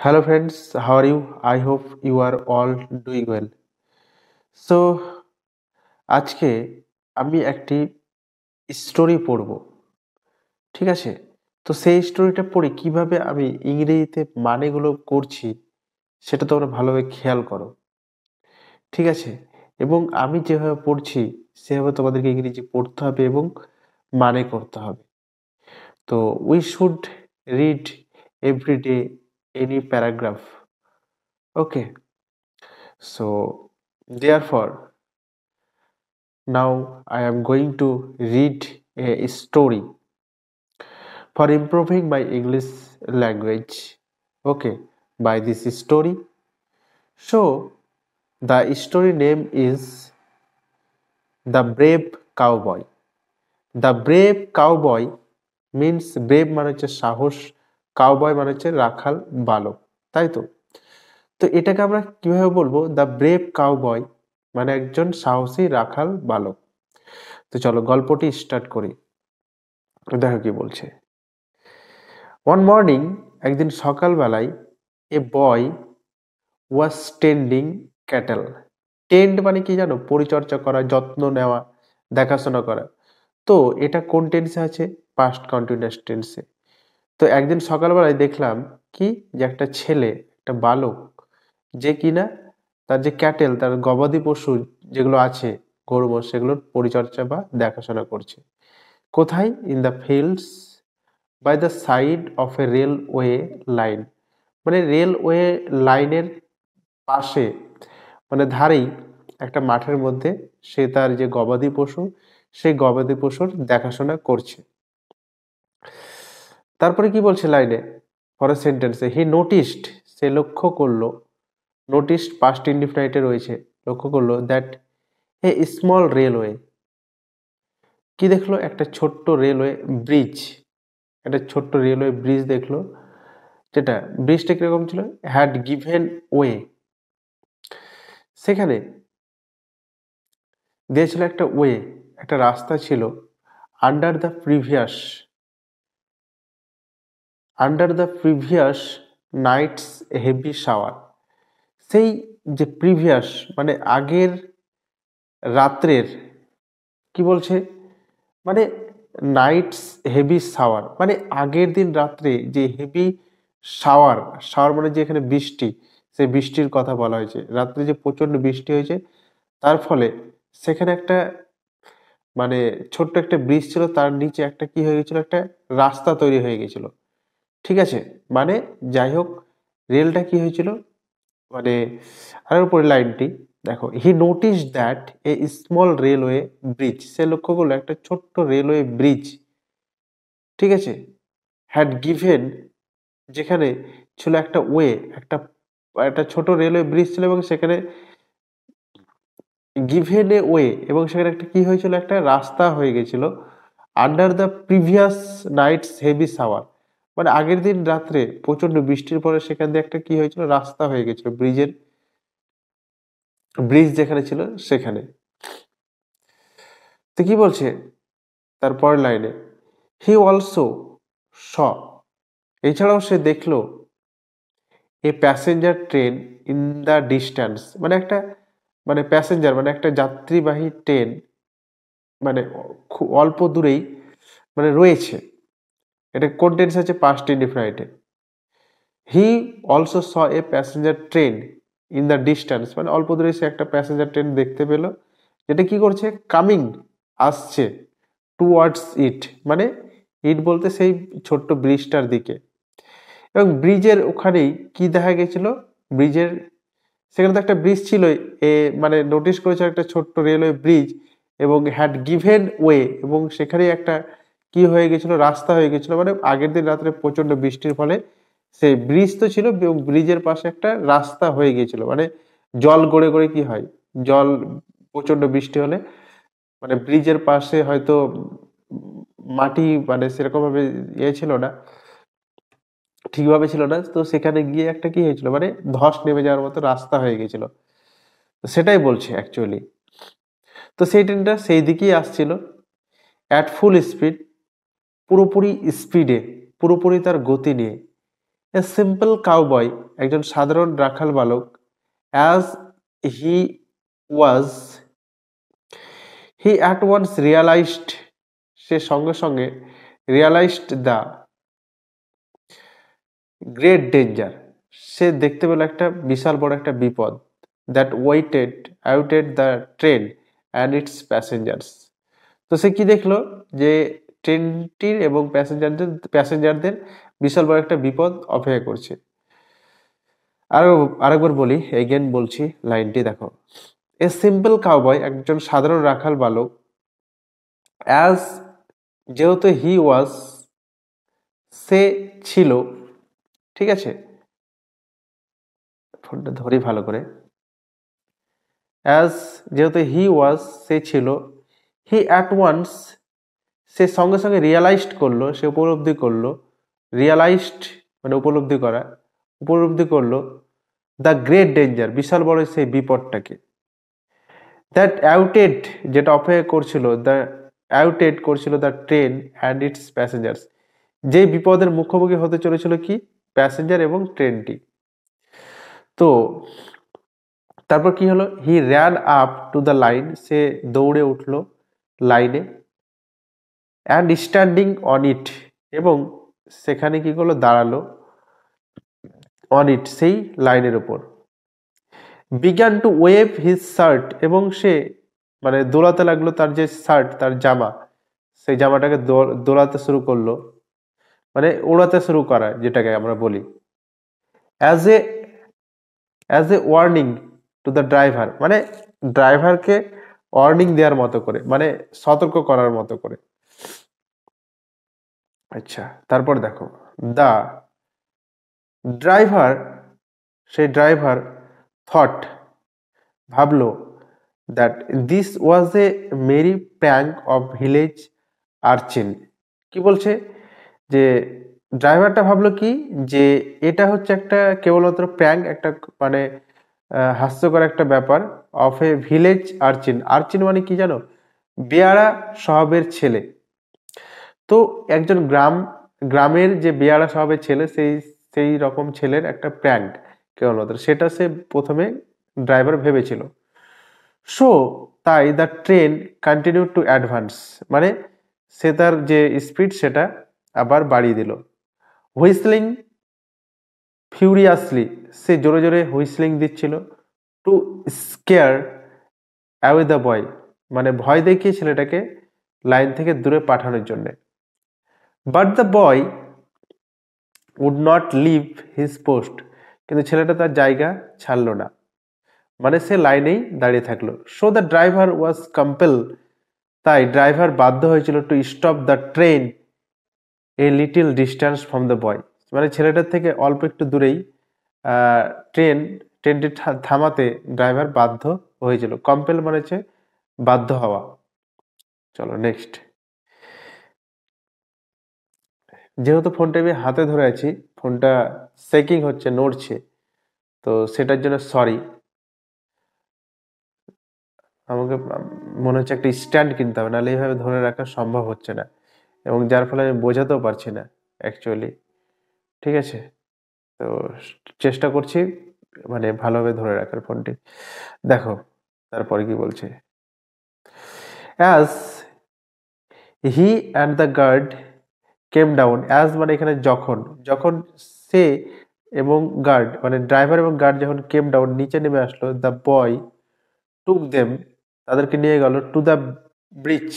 Hello friends, how are you? I hope you are all doing well. So আজকে আমি একটি story পড়ব। ঠিক আছে? তো সেই স্টোরিটা পড়ে কিভাবে আমি ইংরেজিতে মানেগুলো করছি সেটা তোমরা ভালোভাবে খেয়াল করো। ঠিক আছে? এবং আমি যেভাবে পড়ছি সেভাবে তোমাদেরকে ইংরেজি পড়তে হবে এবং মানে করতে হবে। তো we should read every day any paragraph. Okay? So therefore now I am going to read a story for improving my English language. Okay, by this story. So the story name is The Brave Cowboy. The Brave Cowboy means brave মানে হচ্ছে সাহস, cowboy মানে হচ্ছে রাখাল বালক, তাই তো? তো এটাকে আমরা কিভাবে বলবো? দ্য ব্রেভ কাউবয় মানে একজন সাহসী রাখাল বালক। তো চলো গল্পটি স্টার্ট করি। দেখো কি বলছে। ওয়ান মর্নিং, একদিন সকালবেলায়, এ বয় ওয়াজ টেন্ডিং ক্যাটেল। টেন্ড মানে কি জানো? পরিচর্যা করা, যত্ন নেওয়া, দেখাশোনা করা। তো এটা কোন টেন্সে আছে? পাস্ট কন্টিনিউয়াস টেন্সে। তো একদিন সকালবেলায় দেখলাম কি, যে একটা ছেলে, একটা বালক, যে কিনা তার যে ক্যাটেল, তার গবাদি পশু যেগুলো আছে, গরু মোষ, সেগুলোর পরিচর্যা বা দেখাশোনা করছে। কোথায়? In the fields by the side of a railway line. মানে রেলওয়ে লাইনের পাশে, মানে ধারেই একটা মাঠের মধ্যে সে তার যে গবাদি পশু, সেই গবাদি পশুর দেখাশোনা করছে। তারপরে কি বলছে লাইনে, পরের সেন্টেন্সে, হি নোটিসড, সে লক্ষ্য করলো, নোটিসড পাস্ট ইনডিফিনাইটে রয়েছে, লক্ষ্য করলো, দ্যাট এ স্মল রেলওয়ে, কি দেখলো? একটা ছোট্ট রেলওয়ে ব্রিজ, একটা ছোট্ট রেলওয়ে ব্রিজ দেখলো, যেটা ব্রিজটা কিরকম ছিল? হ্যাড গিভেন ওয়ে, সেখানে দিয়েছিল একটা ওয়ে, একটা রাস্তা ছিল, under the previous, under the previous night's heavy shower. সেই যে প্রিভিয়াস মানে আগের রাত্রের, কি বলছে? মানে নাইটস হেভি শাওয়ার মানে আগের দিন রাত্রে যে হেভি শাওয়ার, শাওয়ার মানে যে এখানে বৃষ্টি, সেই বৃষ্টির কথা বলা হয়েছে। রাত্রে যে প্রচন্ড বৃষ্টি হয়েছে, তার ফলে সেখানে একটা মানে ছোট্ট একটা ব্রিজ ছিল, তার নিচে একটা কি হয়ে গেছিল? একটা রাস্তা তৈরি হয়ে গেছিল। ঠিক আছে? মানে যাই হোক, রেলটা কি হয়েছিল, মানে আর উপরে লাইনটি দেখো, he notice that a small railway bridge, সে লক্ষ্য করলো একটা ছোট্ট রেলওয়ে ব্রিজ, ঠিক আছে, হ্যাড গিভেন, যেখানে ছিল একটা ওয়ে, একটা একটা ছোট রেলওয়ে ব্রিজ ছিল, এবং সেখানে গিভেন এ ওয়ে, এবং সেখানে একটা কি হয়েছিল? একটা রাস্তা হয়ে গেছিল, under the previous night's heavy shower মানে আগের দিন রাত্রে প্রচন্ড বৃষ্টির পরে সেখান দিয়ে একটা কি হয়েছিল? রাস্তা হয়ে গেছিল, ব্রিজের, ব্রিজ যেখানে ছিল সেখানে। তো কি বলছে তারপরের লাইনে, হি অলসো স, এছাড়াও সে দেখলো, এ passenger train in the distance মানে একটা, মানে প্যাসেঞ্জার মানে একটা যাত্রীবাহী ট্রেন, মানে খুব অল্প দূরেই মানে রয়েছে। এটা কোন টেন্স আছে? পাস্ট ইনডিফিনাইটে। He also saw a passenger train in the distance মানে অল্প দূরে সে একটা প্যাসেঞ্জার ট্রেন দেখতে পেল, যেটা কি করছে? কামিং, আসছে, টুয়ার্ডস ইট মানে ইট বলতে সেই ছোট্ট ব্রিজটার দিকে। এবং ব্রিজের ওখানেই কি দেখা গেছিল? ব্রিজের সেখানে তো একটা ব্রিজ ছিল, এ মানে নোটিস করেছে একটা ছোট্ট রেলওয়ে ব্রিজ, এবং হ্যাড গিভেন ওয়ে, এবং সেখানে একটা কি হয়ে গেছিল? রাস্তা হয়ে গেছিল, মানে আগের দিন রাত্রে প্রচন্ড বৃষ্টির ফলে সেই ব্রিজ তো ছিল, এবং ব্রিজের পাশে একটা রাস্তা হয়ে গিয়েছিল, মানে জল গড়ে গড়ে কি হয়, জল প্রচন্ড বৃষ্টি হলে মানে ব্রিজের পাশে হয়তো মাটি মানে সেরকম ভাবে ইয়ে ছিল না, ঠিকভাবে ছিল না, তো সেখানে গিয়ে একটা কি হয়েছিল? মানে ধস নেমে যাওয়ার মতো রাস্তা হয়ে গেছিল। তো সেটাই বলছে অ্যাকচুয়ালি। তো সেই ট্রেনটা সেই দিকেই আসছিল, অ্যাট ফুল স্পিড, পুরোপুরি স্পিডে, পুরোপুরি তার গতি নিয়ে, এ সিম্পল কাউবয়, একজন সাধারণ রাখাল বালক, as he was, he at once realised, সে সঙ্গে সঙ্গে রিয়ালাইজড দ্য গ্রেট ডেঞ্জার, সে দেখতে পেল একটা বিশাল বড় একটা বিপদ, that awaited the train and its passengers. তো সে কি দেখলো, যে ট্রেনটির এবং প্যাসেঞ্জারদের বিশাল বড় একটা বিপদ অপেক্ষা করছে। আরেকবার বলি, এগেন বলছি লাইনটি দেখো। এ সিম্পল কাউবয়, একজন সাধারণ রাখাল বালক, অ্যাজ, যেহেতু হি ওয়াজ, সে ছিল, ঠিক আছে, ফোনটা ধরি ভালো করে, অ্যাজ যেহেতু হি ওয়াজ, সে ছিল, হি অ্যাট ওয়ান্স, সে সঙ্গে সঙ্গে রিয়ালাইজড করলো, সে উপলব্ধি করলো, রিয়ালাইজড মানে উপলব্ধি করলো দ্য গ্রেট ডেঞ্জার, বিশাল বড় সেই বিপদটাকে, দ্যাট আউটেড, যেটা অপেক্ষা করছিল, the train and its passengers, যে বিপদের মুখোমুখি হতে চলেছিল কি, প্যাসেঞ্জার এবং ট্রেনটি। তো তারপর কি হলো, he ran up to the line, সে দৌড়ে উঠলো লাইনে, অ্যান্ড স্ট্যান্ডিং অন ইট, এবং সেখানে কি করলো, দাঁড়ালো, অন ইট, সেই লাইনের উপর, began to wave his shirt, এবং সে মানে দোলাতে লাগলো তার যে শার্ট, তার জামা, সেই জামাটাকে দোলাতে শুরু করলো, মানে ওড়াতে শুরু করা, যেটাকে আমরা বলি, as a warning to the driver, মানে ড্রাইভারকে ওয়ার্নিং দেওয়ার মতো করে, মানে সতর্ক করার মতো করে। আচ্ছা, তারপর দেখো, দা ড্রাইভার, সেই ড্রাইভার, থট, ভাবলো, that this was a merry prank of village urchin. কি বলছে, যে ড্রাইভারটা ভাবলো কি, যে এটা হচ্ছে একটা কেবলমাত্র প্র্যাঙ্ক, একটা মানে হাস্যকর একটা ব্যাপার, of a village urchin. Urchin মানে কি জানো, বেয়াড়া স্বভাবের ছেলে। তো একজন গ্রামের যে বেয়াড়া স্বভাবের ছেলে, সেই রকম ছেলের একটা প্র্যাঙ্ক কেবলমাত্র, সেটা সে প্রথমে ড্রাইভার ভেবেছিল। সো তাই the train continue to advance, মানে সে তার যে স্পিড সেটা আবার বাড়িয়ে দিল। হুইসলিং ফিউরিয়াসলি, সে জোরে জোরে হুইসলিং দিচ্ছিল, to scare away the boy, মানে ভয় দেখিয়ে ছেলেটাকে লাইন থেকে দূরে পাঠানোর জন্য। But the boy would not leave his post, কিন্তু ছেলেটা তার জায়গা ছাড়লো না, মানে সে লাইনেই দাঁড়িয়ে থাকলো। So the driver was compel, তাই ড্রাইভার বাধ্য হয়েছিল to stop the train a little distance from the boy, মানে ছেলেটার থেকে অল্প একটু দূরেই ট্রেনটি থামাতে ড্রাইভার বাধ্য হয়েছিল। কম্পেল মানে হচ্ছে বাধ্য হওয়া। চলো নেক্সট। যেহেতু ফোনটা আমি হাতে ধরে আছি, ফোনটা শেকিং হচ্ছে, নড়ছে, তো সেটার জন্য সরি। আমাকে মনে হচ্ছে একটা স্ট্যান্ড কিনতে হবে, নাহলে এইভাবে ধরে রাখা সম্ভব হচ্ছে না, এবং যার ফলে আমি বোঝাতেও পারছি না অ্যাকচুয়ালি। ঠিক আছে, তো চেষ্টা করছি মানে ভালোভাবে ধরে রাখার ফোনটি। দেখো তারপরে কি বলছে, as he and the guard came down, as মানে এখানে যখন, যখন সে এবং গার্ড মানে ড্রাইভার এবং গার্ড যখন কেম ডাউন নিচে নেমে আসলো, দ্য বয় টুক দেম, তাদেরকে নিয়ে গেল, টু দ্য ব্রিজ,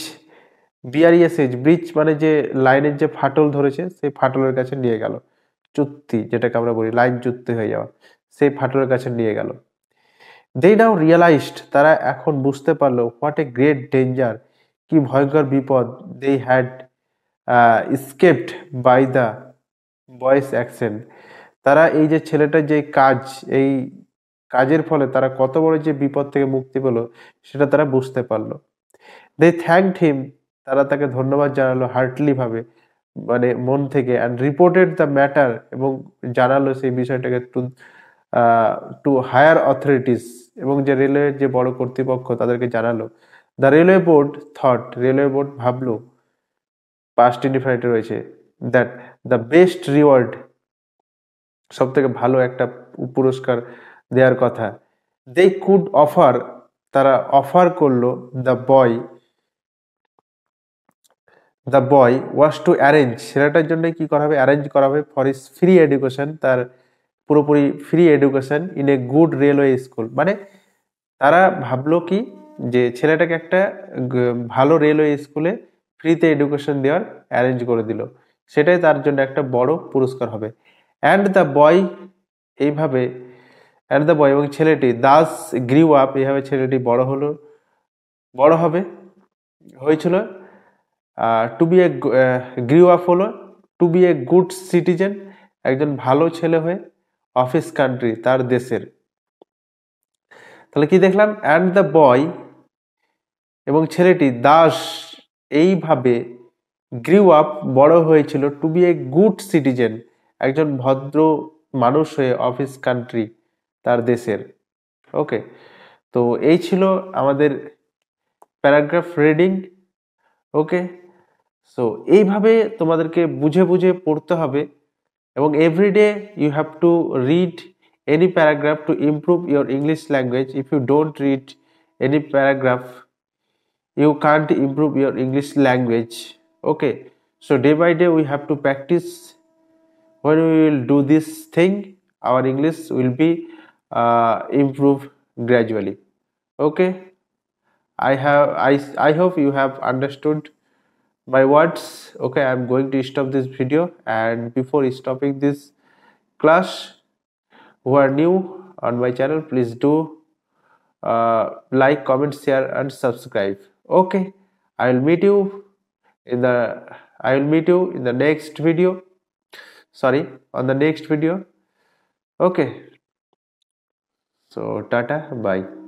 বিআরইএসএইচ, ব্রিজ মানে যে লাইনের যে ফাটল ধরেছে, সেই ফাটলের কাছে নিয়ে গেল, চুক্তি যেটাকে আমরা বলি, লাইন চুক্তি হয়ে যাওয়া, সেই ফাটলের কাছে নিয়ে গেল। দে নাও রিয়েলাইজড, তারা এখন বুঝতে পারলো, হোয়াট এ গ্রেট ডেঞ্জার, কি ভয়ঙ্কর বিপদ, they had escaped by the boy's action, তারা এই যে ছেলেটার যে কাজ, এই কাজের ফলে তারা কত বড় যে বিপদ থেকে মুক্তি পেল, সেটা তারা বুঝতে পারলো। দে থ্যাঙ্কড হিম, তারা তাকে ধন্যবাদ জানালো হার্টলি ভাবে, মানে মন থেকে, অ্যান্ড রিপোর্টেড দ্য ম্যাটার, এবং জানালো সেই বিষয়টাকে টু হায়ার অথরিটিস, এবং যে রেলওয়ের যে বড় কর্তৃপক্ষ তাদেরকে জানালো। The railway board thought, railway board ভাবলো, পাস্ট ইনডিফিনিটে রয়েছে, দ্যাট দ্য বেস্ট রিওয়ার্ড সব থেকে ভালো একটা পুরস্কার দেওয়ার কথা। দে কুড অফার, তারা অফার করলো the boy was to arrange, ছেলেটার জন্য কি করা হবে, অ্যারেঞ্জ করা হবে ফর ইস ফ্রি এডুকেশন, তার পুরোপুরি free education in a good railway school. মানে তারা ভাবলো কি যে ছেলেটাকে একটা ভালো রেলওয়ে স্কুলে ফ্রিতে এডুকেশন দেওয়ার অ্যারেঞ্জ করে দিল, সেটাই তার জন্য একটা বড় পুরস্কার হবে। অ্যান্ড দ্য বয়, এইভাবে অ্যান্ড দ্য বয় এবং ছেলেটি দাস গ্রিউ আপ, এইভাবে ছেলেটি বড় হবে হয়েছিল। To be a grew up হলো to be a good citizen, একজন ভালো ছেলে হয়ে, অফ হিস কান্ট্রি, তার দেশের। তাহলে কি দেখলাম, অ্যান্ড দ্য বয় এবং ছেলেটি দাস এইভাবে গ্রিউ আপ বড় হয়েছিল, to be a good citizen, একজন ভদ্র মানুষ হয়ে, অফ হিস কান্ট্রি, তার দেশের। ওকে, তো এই ছিল আমাদের প্যারাগ্রাফ রিডিং। ওকে, সো এইভাবে তোমাদেরকে বুঝে বুঝে পড়তে হবে, এবং everyday you have to read any paragraph to improve your English language. If you don't read any paragraph, you can't improve your English language. Okay, so day by day we have to practice. When we will do this thing, our English will be improved gradually. Okay, I hope you have understood my words. Okay, I'm going to stop this video, and before stopping this class, who are new on my channel, please do like, comment, share and subscribe. Okay, I will meet you in the next video, sorry, on the next video. Okay, so tata, bye.